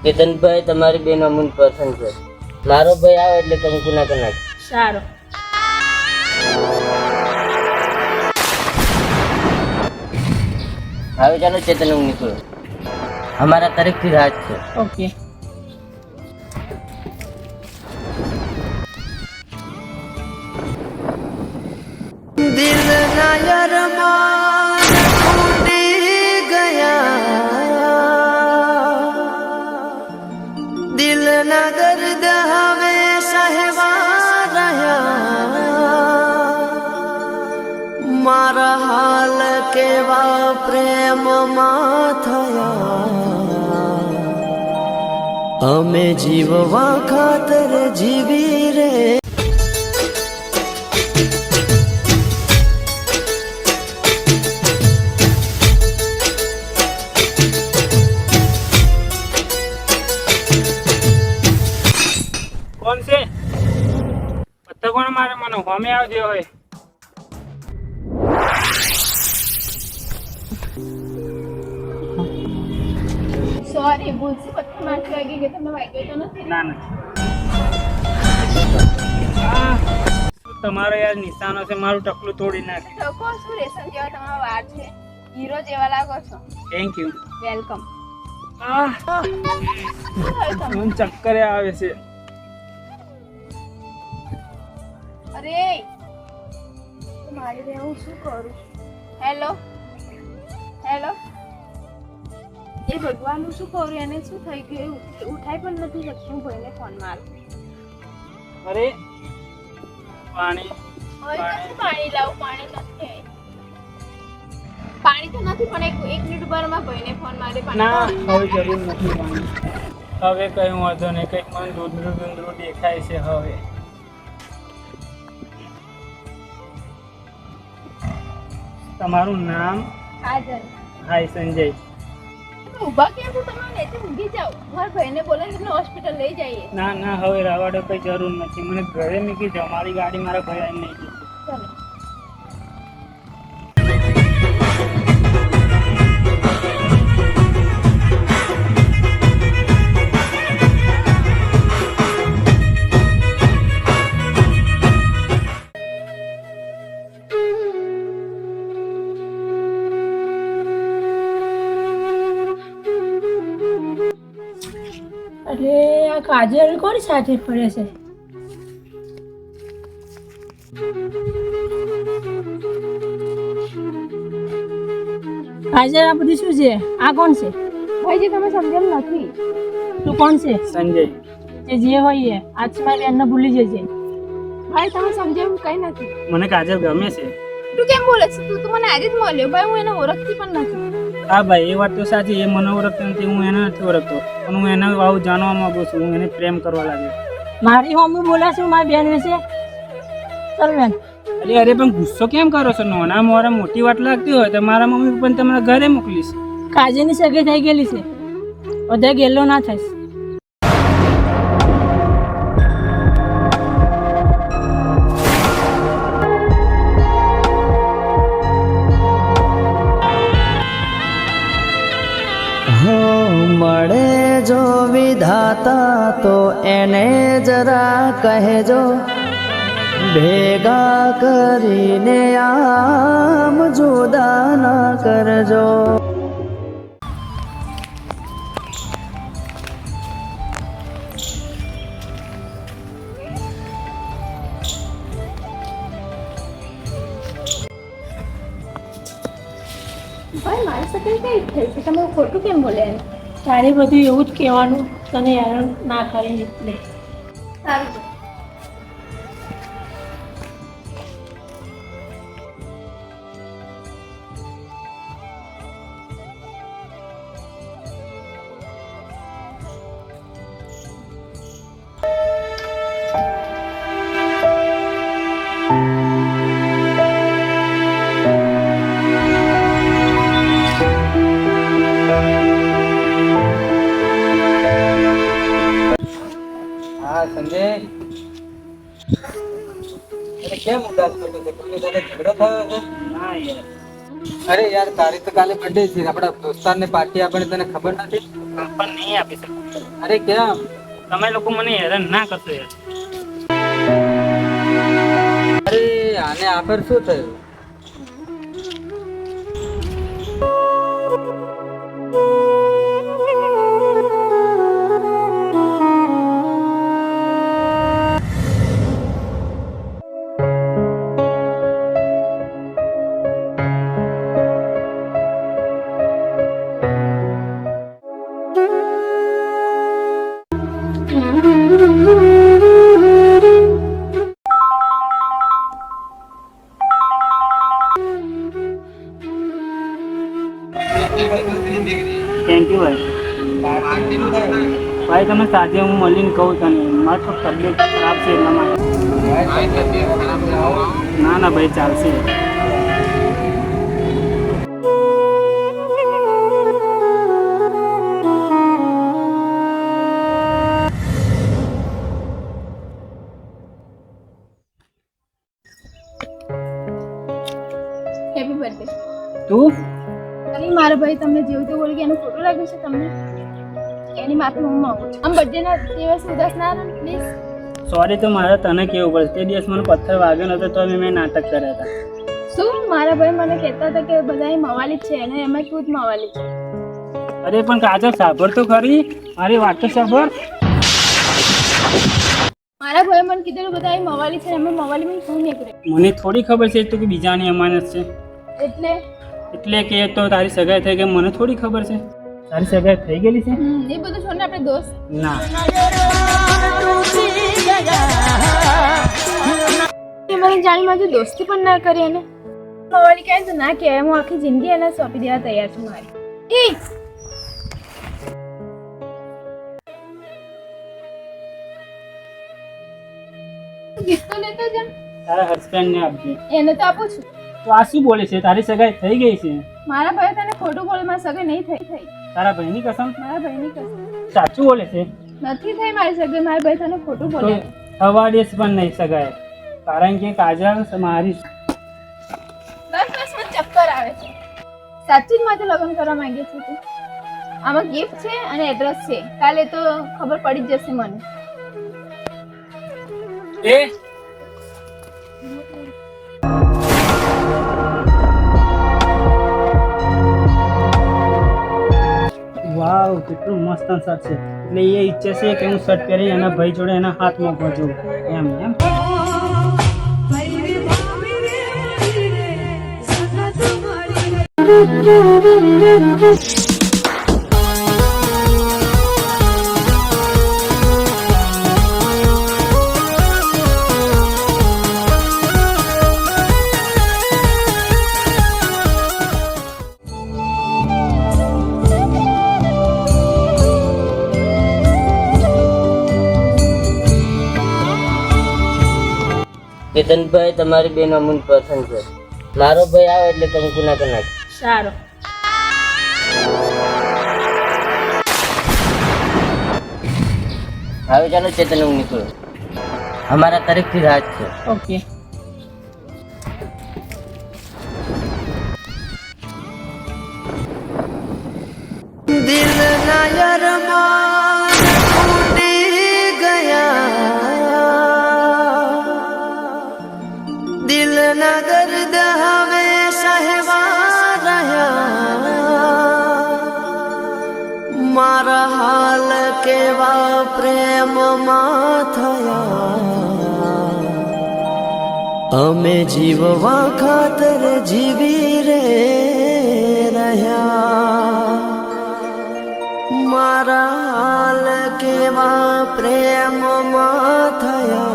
કેતનભાઈ તમારી બેનો મને પસંદ છે. મારો ભાઈ આવે એટલે કંકુ ના કરી નાખ. સારું. હવે ચાલો ચેતન હું નીકળું. અમારા તરફથી રાજ છે. ઓકે. દિલ ના યરમાન ફૂટી ગયા, દિલ ના દર્દ હવે સહેવા રહ્યા, મારા હાલ કેવા પ્રેમમાં થયા, અમે જીવવા ખાતર જીવી રે. કોણ છે? પત્તા કોણ મારે? મને હોમે આવજે હોય. સોરી, ભૂલથી પત્તા મારતી વાગી ગઈ. તમને વાગ્યો તો નથી? ના ના, તમારો યાર નિશાનો છે, મારું ટકલું તોડી નાખે. લોકો શું રેશમ જેવા તમારા વાળ છે, હીરો જેવા લાગો છો. Thank you. વેલકમ. મને ચક્કર આવે છે. અરે મારી હું શું કરું? હેલો હેલો, એ ભગવાનનું શું કરું? એને શું થઈ ગયું? ઉઠાઈ પણ નથી શકતું. ભાઈને ફોન મારું. અરે પાણી પાણી લાવું. પાણી નથી. પાણી તો નથી, પણ એક મિનિટ બારમાં ભાઈને ફોન મારે. ના, હવે જરૂર નથી પાણી. હવે કઈ વાંધો નહીં. કંઈક મને ધૂંધળું ધૂંધળું દેખાય છે. હવે તમારું નામ? હાજર. હાય સંજય. ઊભા કેમ છો તમે? નીચે ઊંઘી જાઓ. મારા ભાઈને બોલાવીને તમને હોસ્પિટલ લઈ જઈએ. ના ના, હવે રવાડો કઈ જરૂર નથી. મને ઘરે મૂકી જાઓ. મારી ગાડી મારા ભાઈ આવીને લઈ જશે. ચાલો. અરે આ કાજલ કોની સાથે ફરે છે? કાજલ, આ બધું શું છે? આ કોણ છે? ભાઈજી તમે સમજેલ નથી. તું કોણ છે? સંજય. જે હોય એ આજ મારી બેનને ભૂલી જજે. ભાઈ તમે સમજેવું કઈ નથી. મને કાજલ ગમે છે. તું કેમ બોલે છે? તું તો મને આજે જ મળ્યો. ભાઈ હું એને ઓળખતી પણ નથી. હા ભાઈ, એ વાત તો સાચી. એ મને ઓળખતો નથી, હું એને નથી ઓળખતો. પણ હું એને આવું જાણવા માંગુ છું. હું એને પ્રેમ કરવા લાગ્યો. મારી મમ્મી બોલે છે મારી બેન વિશે. ચાલ બેન. અરે અરે, પણ ગુસ્સો કેમ કરો છો? નાના મોરા મોટી વાત લાગતી હોય તો મારા મમ્મી પણ તમારા ઘરે મોકલીશ. કાજલની સગાઈ થઈ ગયેલી છે. બધા ગેલો ના થાય. મળે જો વિધાતા તો એને જરા કહેજો, ભેગા કરીને આમ જુદા ના કરજો. ભાઈ મારી સાથે કઈ થઈ છે? તમે ખોટું કેમ બોલે? તારે બધું એવું જ કહેવાનું, તને હેરાન ના કરી એટલે. સારું. સંજય, કેમ ઉદાસ થતો છે? કોઈ સાથે ઝઘડો થયો છે? ના યાર, અરે યાર તારી તો કાલે બર્થડે છે, આપણા દોસ્તારને પાર્ટી આપવાની તને ખબર નથી? પણ નહીં આપી શકું. અરે કેમ? તમે લોકો મને હેરાન ના કરશો યાર. અરે આને આફર શું થયું? થેન્ક યુ ભાઈ. ભાઈ તમે સાંજે હું મળીને કહું તને, મારી તો તબિયત ખરાબ છે એટલા માટે. ના ના ભાઈ ચાલશે. Happy birthday. તું અરે મારા ભાઈ તમને જેવું તો બોલી કે એનો ફોટો લાગ્યો છે તમને, એની માફી હું માંગુ છું. આમ બર્થડેના દિવસ ઉદાસ ના રહો પ્લીઝ. સોરી તો મારે તને કેવું પડે. તે દિવસ મને પથ્થર વાગ્યો નતો તો મેં નાટક કર્યા હતા. શું મારા ભાઈ મને કહેતા હતા કે બધા મવાલી જ છે અને એમાં તું જ મવાલી છે. અરે પણ કાજલ સાંભળ તો ખરી, મારી વાત તો સાંભળ. મારા ભાઈ મને કીધેલું બધા મવાલી છે, એમાં મવાલી માં શું નીકળે? મને થોડી ખબર છે તું કે બીજાની અમાનત છે. એટલે કે તો તારી સગાઈ થઈ ગઈ, મને થોડી ખબર છે. તારી સગાઈ થઈ ગયેલી છે? એ બધું છોડ ને આપણે દોસ્ત. ના એ મને જાણી માજુ દોસ્તી પણ ના કરી એને મવાલી કહે તો ના કહેવાય. હું આખી જિંદગી એને સોંપી દેવા તૈયાર છું મારી. ગિફ્ટ તો લેતો જા. તારા હસબન્ડને આપજે. એને તો આપું છું. તો આ શું બોલે છે? તારી સગાઈ થઈ ગઈ છે? મારા ભાઈ તને ખોટું બોલે, મારી સગાઈ નહીં થઈ. તારા ભાઈની કસમ? મારા ભાઈની કસમ. સાચું બોલે છે? નથી થઈ મારી સગાઈ. મારા ભાઈ તને ખોટું તો બોલે. થવા દેશ પણ નહીં સગાઈ, કારણ કે કાજલ મારી. બસ મને ચક્કર આવે છે. સાચું જ માથે લગ્ન કરવા માંગે છે તું? આમાં ગિફ્ટ છે અને એડ્રેસ છે. કાલે તો ખબર પડી જ જશે મને. એ વાવ કેટલું મસ્ત શર્ટ છે. એટલે એ ઈચ્છે છે કે હું શર્ટ પહેરી એના ભાઈ જોડે એના હાથમાં પહોંચું એમ. કેતનભાઈ તમારી બેનો મને પસંદ છે. મારો ભાઈ આવે એટલે કંકુ ના કરી નાખ. સારું. હવે ચાલો ચેતન હું નીકળું. અમારા તરફથી રાજ છે. ઓકે. दिल ना अरमान टूट गया, दिल ना दर्द हवे सहवा રહ્યા, મારા હાલ કેવા પ્રેમમાં થયા, અમે જીવવા ખાતર જીવી રે રહ્યા, મારા હાલ કેવા પ્રેમમાં થયા.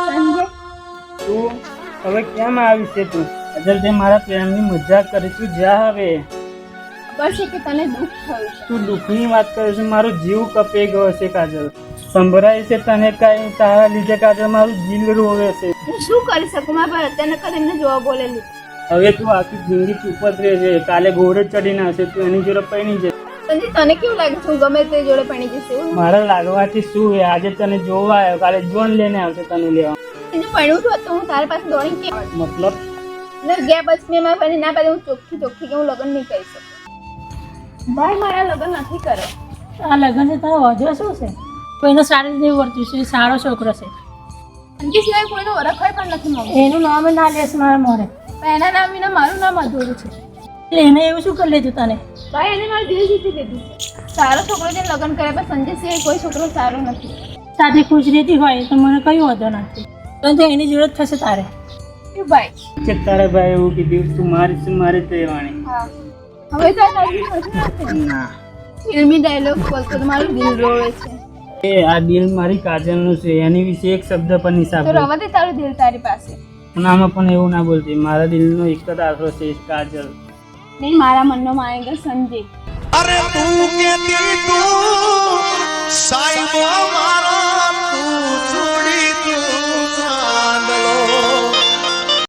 સંજય તું હવે કેમ આવી છે? તું અજલ તે મારા પ્રેમની મજાક કરી. તું જા હવે. ખબર છે કે તને દુઃખ થયું છે. તું દુઃખની વાત કરે છે? મારો જીવ કપાઈ ગયો છે કાજલ. સંભળાય છે તને કાંઈ? તારા લીધે કાજલ મારું દિલ રોવે છે. હું શું કરી શકું? મારા ભાઈ અચાનક જ એમને જોવા બોલેલું. હવે તું આખી જિંદગી ચૂપ જ રહે છે. કાલે ઘોડે ચડીને આવશે, તું એની જોડે પૈણી છે. સંજય તને કેવું લાગે છે હું ગમે તે જોડે પડી જશે એવું? મારા લાગવાથી શું હે? આજે તને જોવા આવ્યો, કાલે જોન લઈને આવશે તને લેવા. જો પડ્યું હોત તો હું તારા પાસે દોડી કે મતલબ ને ગયા પછી મેં મારા ભાઈને ના પાડી, હું ચોખ્ખી કે હું લગ્ન નહીં કરી શકું. ભાઈ મારા લગ્ન નથી કરે. આ લગ્ન છે તારો વધ્યો શું છે? કોઈનો સારી રીતે વર્તું છે, સારો છોકરો છે, અંકે સિવાય કોઈનો ઓળખાય પણ નથી મમ્મી. એનું નામ ના લેશ મારા મોરે. પણ એના નામ વિના મારું નામ અધૂરું છે. એટલે એને એવું શું કરી લીધું તને? ભાઈ એને મારું દિલ જીતી લીધું છે. સારો છોકરો છે લગ્ન કર્યા પણ સંજય સિવાય કોઈ છોકરો સારો નથી. સાથે ખુશ રહેતી હોય તો મને કઈ વાંધો નથી, પરંતુ એની જરૂરત થશે તારે. શું ભાઈ? છે તારા ભાઈ એવું કીધું તું મારી જ રહેવાની. હા હવે તો આ તારી નથી. ના ફિલ્મી ડાયલોગ બોલતો તો મારું દિલ રોવે છે. એ આ દિલ મારી કાજલનું છે, એની વિશે એક શબ્દ પણ નહીં તો સાંભળ્યો. રવા દે તારું દિલ તારી પાસે. પણ આમાં પણ એવું ના બોલતી, મારા દિલનો એક જ આશરો છે, કાજલ. નહીં, મારા મનનો માયેગર સંજય. અરે તું કેતી તું સાઈબો મારો